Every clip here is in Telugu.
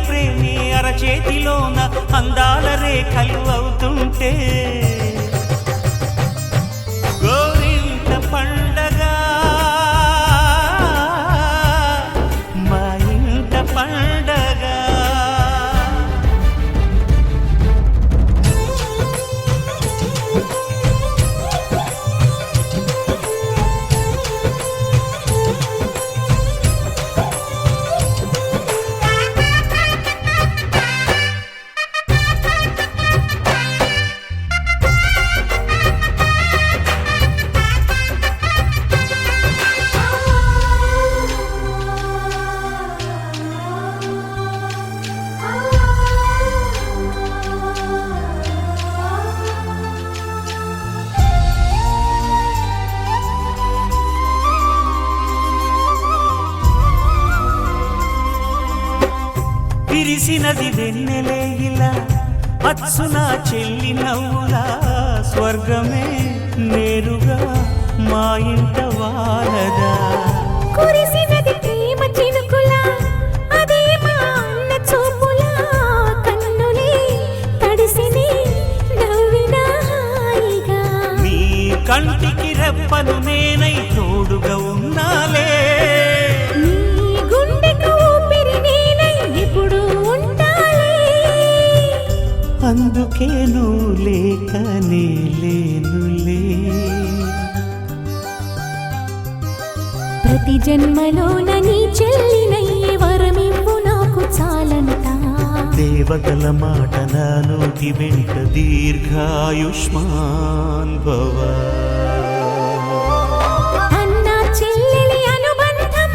ప్రేమి అరచేతిలోన అందాల రేఖలు అవుతుంటే గోరింట పండగ మా ఇంట పండగ. విరిసినది వెన్నెలే ఇలా అచ్చున చెల్లి నవ్వులా స్వర్గమే నేరుగా మా ఇంట వారదా. కురిసినది ప్రేమ చినుకులా అదే మా అన్న చూపులా కన్నులే తడిసిని నవ్వినా హాయిగా. నీ కంటికి రెప్పను నేనై తోడుగా ఉన్నాలే. నీ గుండెకు ఊపిరి నేనై ఇప్పుడు ఉంటాలే. అందుకే నువ్వు లేక నే లేనులే. ప్రతి జన్మలోన నీ చెల్లినయ్యే వరమివ్వు నాకు చాలంట. దేవతల మాట నా నోటి వెంట దీర్ఘాయుష్మాన్ భవ. అన్న చెల్లెలి అనుబంధం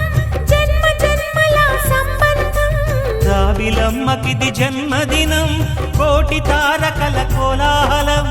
జన్మ జన్మల సంబంధం. జాబిలమ్మకిది జన్మదినం కోటి తారకల కోలాహలం.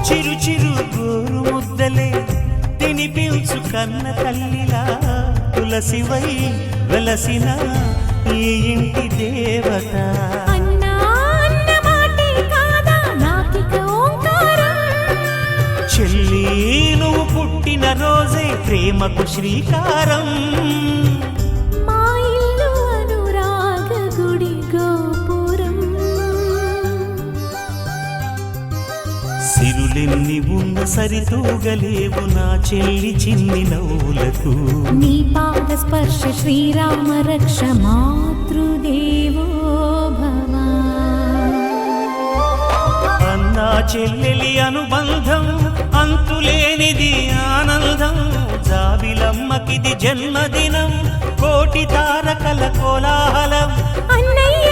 చిరు చిరు గోరు ముద్దలే తినిపించు కన్న తల్లిలా తులసివై వెలసిన ఈ ఇంటి దేవత. చెల్లి నువ్వు పుట్టిన రోజే ప్రేమకు శ్రీకారం. సిరులెన్ని ఉన్న సరితూగలేవు నా చెల్లి చిన్ని నవ్వులకు. నీ పాద స్పర్శ శ్రీరామ రక్ష మాతృదేవో భవ. అన్నా చెల్లెలి అనుబంధం అంతులేనిది ఆనందం. జాబిలమ్మకిది జన్మదినం కోటి తారకల కోలాహలం. అన్నయ్య